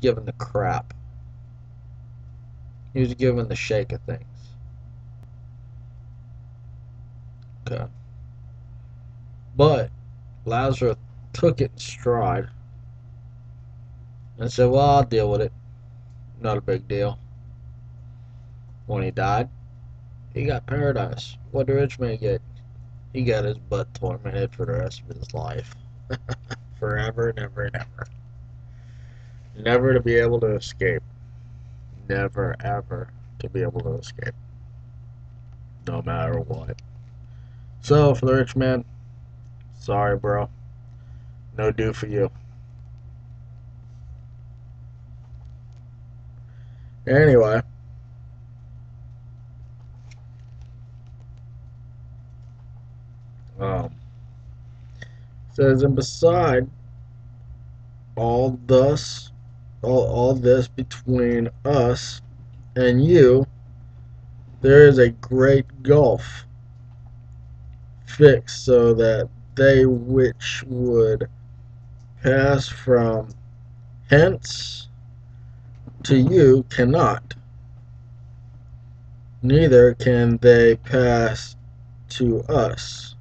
giving the crap. He was giving the shake of things. Okay. But Lazarus took it in stride and said, well, I'll deal with it. Not a big deal. When he died, he got paradise. What did the rich man get? He got his butt tormented for the rest of his life. Forever and ever and ever. Never to be able to escape. Never ever to be able to escape. No matter what. So, for the rich man, sorry, bro. No do for you. Anyway. Says, and beside all thus, all this between us and you, there is a great gulf fixed, so that they which would pass from hence to you cannot, neither can they pass to us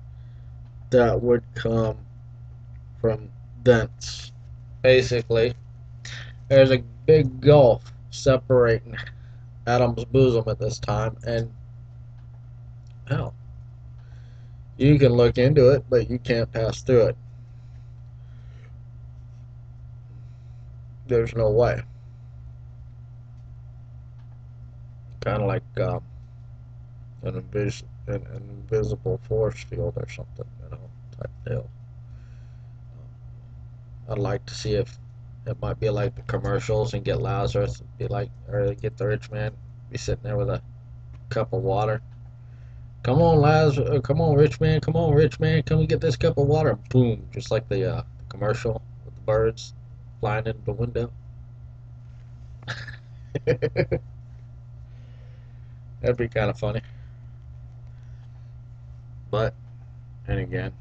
that would come from thence. Basically, there's a big gulf separating Adam's bosom at this time, and hell, you can look into it, but you can't pass through it. There's no way. Kind of like an invisible force field or something, type deal. I'd like to see if it might be like the commercials and get Lazarus, be like, or get the rich man, be sitting there with a cup of water. Come on, Lazarus! Come on, rich man! Come on, rich man! Come and get this cup of water! Boom! Just like the commercial with the birds flying into the window. That'd be kind of funny. But, and again,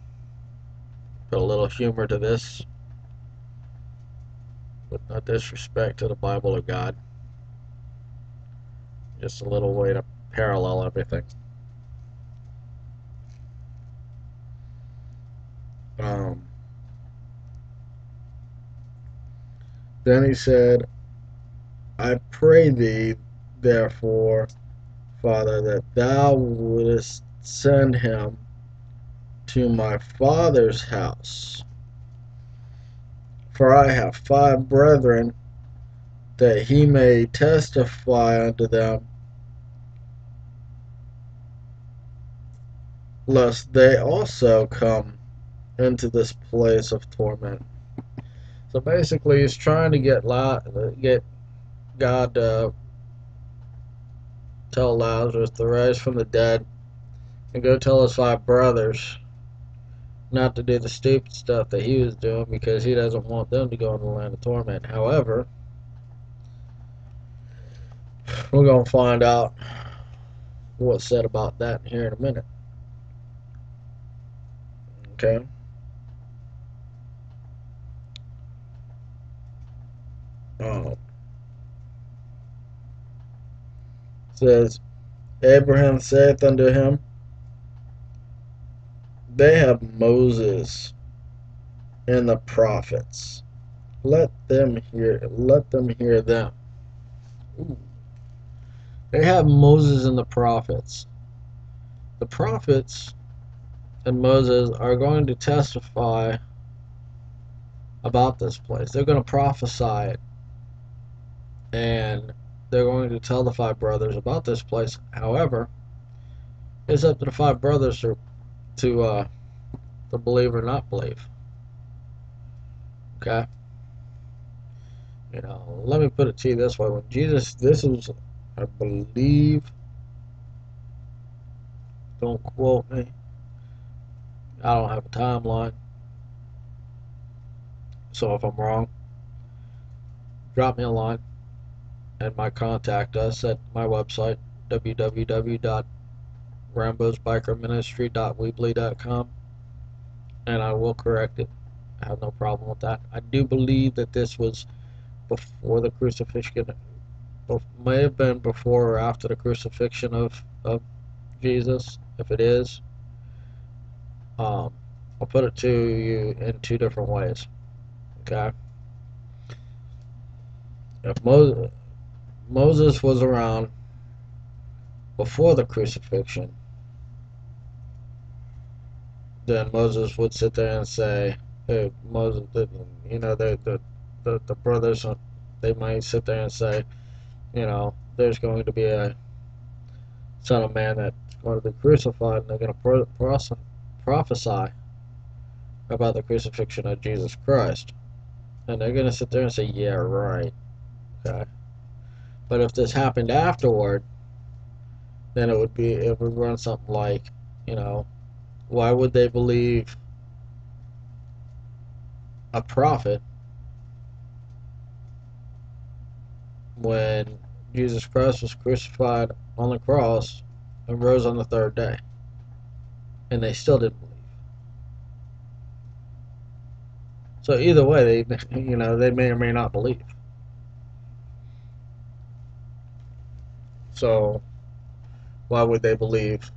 put a little humor to this, with no disrespect to the Bible or God. Just a little way to parallel everything. Um, then he said, I pray thee, therefore, Father, that thou wouldest send him to my father's house. For I have 5 brethren, that he may testify unto them, lest they also come into this place of torment. So basically, he's trying to get God to tell Lazarus to rise from the dead and go tell his 5 brothers not to do the stupid stuff that he was doing, because he doesn't want them to go in the land of torment. However, we're going to find out what's said about that here in a minute. Okay? It says, Abraham saith unto him, they have Moses and the prophets. Let them hear them. Ooh. They have Moses and the prophets. The prophets and Moses are going to testify about this place. They're going to prophesy it, and they're going to tell the 5 brothers about this place. However, it's up to the 5 brothers to believe or not believe. Okay? Let me put it to you this way. When Jesus, this is, I believe, don't quote me, I don't have a timeline, so if I'm wrong, drop me a line and contact us at my website, www.rambosbikerministry.weebly.com, and I will correct it. I have no problem with that. I do believe that this was before the crucifixion. May have been before or after the crucifixion of Jesus. If it is, um, I'll put it to you in two different ways. Okay, if Moses was around before the crucifixion, then Moses would sit there and say, "Hey, Moses, the brothers, they might sit there and say, there's going to be a Son of Man that's going to be crucified, and they're going to prophesy about the crucifixion of Jesus Christ, and they're going to sit there and say, yeah, right, okay." But if this happened afterward, then it would run something like, you know, why would they believe a prophet when Jesus Christ was crucified on the cross and rose on the third day, and they still didn't believe? So either way, they may or may not believe. So why would they believe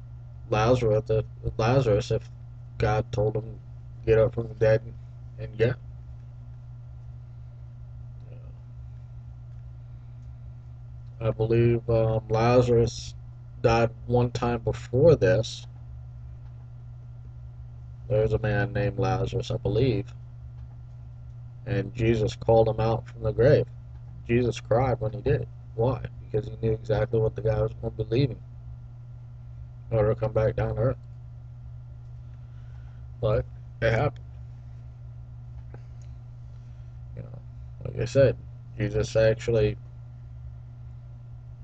Lazarus if God told him to get up from the dead and get? I believe Lazarus died one time before this. There's a man named Lazarus, I believe, and Jesus called him out from the grave. Jesus cried when he did it. Why? Because he knew exactly what the guy was going to be leaving in order to come back down to earth. But it happened. Like I said, Jesus actually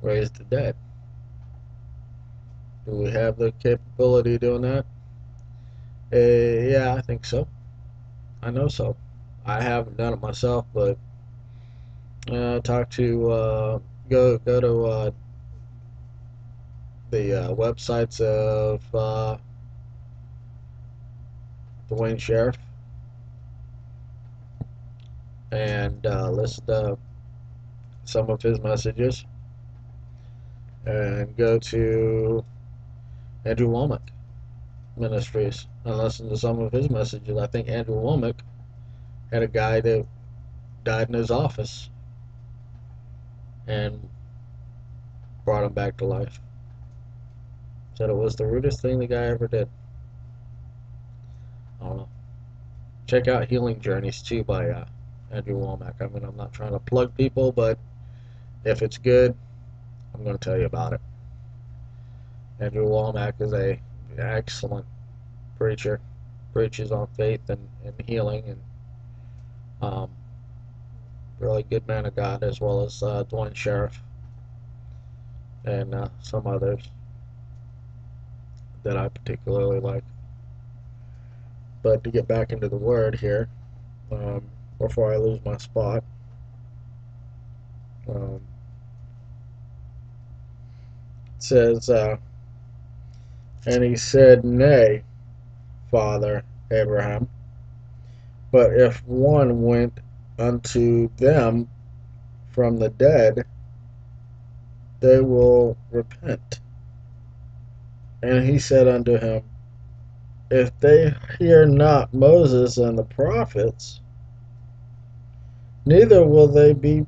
raised the dead. Do we have the capability of doing that? Yeah, I think so. I know so. I haven't done it myself, but talk to go to the websites of Dwayne Sheriff and listen to some of his messages, and go to Andrew Womack Ministries and listen to some of his messages. I think Andrew Womack had a guy that died in his office and brought him back to life. Said it was the rudest thing the guy ever did. I don't know. Check out Healing Journeys too by Andrew Womack. I mean, I'm not trying to plug people, but if it's good, I'm going to tell you about it. Andrew Womack is a excellent preacher. Preaches on faith and healing, and um, really good man of God, as well as Dwayne Sheriff and some others that I particularly like. But to get back into the word here, um, before I lose my spot, it says, and he said, "Nay, Father Abraham, but if one went unto them from the dead, they will repent." And he said unto him, "If they hear not Moses and the prophets, neither will they be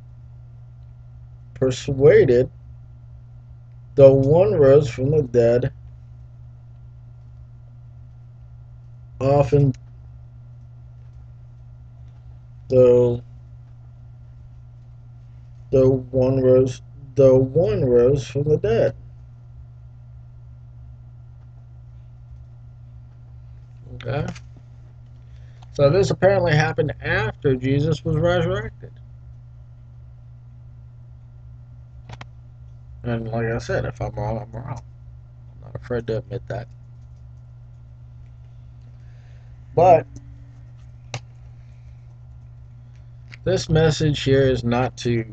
persuaded, though one rose from the dead, often though though one rose though one rose from the dead." Okay. So this apparently happened after Jesus was resurrected. And like I said, if I'm wrong, I'm wrong. I'm not afraid to admit that. But this message here is not to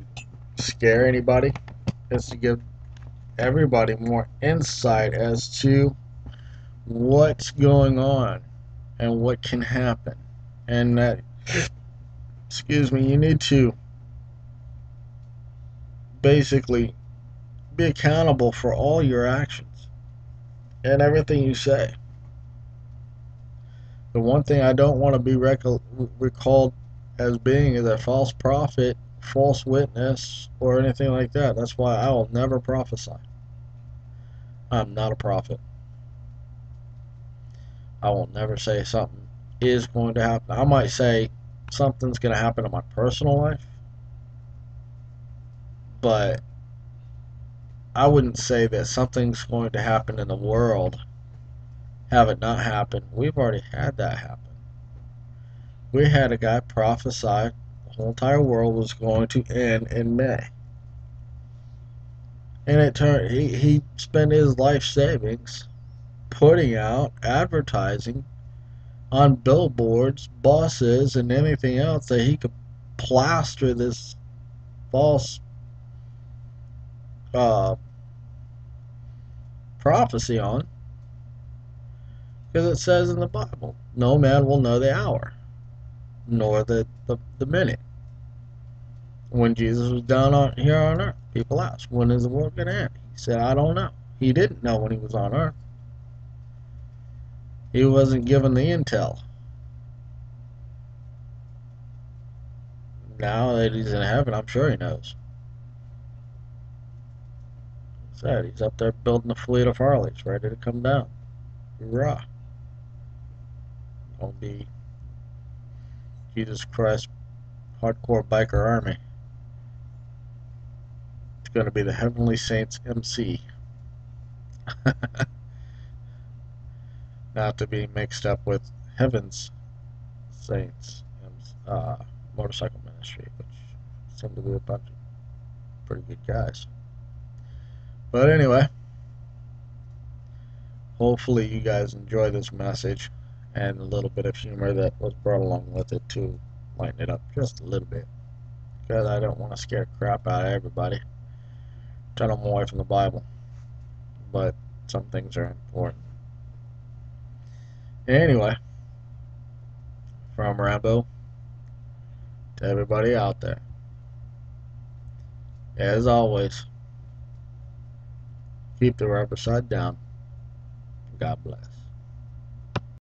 scare anybody. It's to give everybody more insight as to what's going on and what can happen. And that, excuse me, you need to basically be accountable for all your actions and everything you say. The one thing I don't want to be recalled as being is a false prophet, false witness, or anything like that. That's why I will never prophesy. I'm not a prophet. I will never say something is going to happen. I might say something's going to happen in my personal life, but I wouldn't say that something's going to happen in the world, have it not happen. We've already had that happen. We had a guy prophesy the whole entire world was going to end in May. And it turned he spent his life savings putting out advertising on billboards, buses, and anything else that he could plaster this false uh, prophecy on, because it says in the Bible, no man will know the hour nor the minute. When Jesus was down on here on earth, people asked, when is the world going to end? He said, I don't know. He didn't know when he was on earth. He wasn't given the intel. Now that he's in heaven, I'm sure he knows. He said he's up there building a fleet of Harleys, ready to come down. Hoorah. Gonna be Jesus Christ hardcore biker army. It's gonna be the Heavenly Saints MC. Not to be mixed up with Heaven's Saints motorcycle ministry, which seem to be a bunch of pretty good guys. But anyway, hopefully you guys enjoy this message and a little bit of humor that was brought along with it to lighten it up just a little bit. Because I don't want to scare crap out of everybody. Turn them away from the Bible. But some things are important. Anyway, from Rambo to everybody out there, as always, keep the rubber side down. God bless.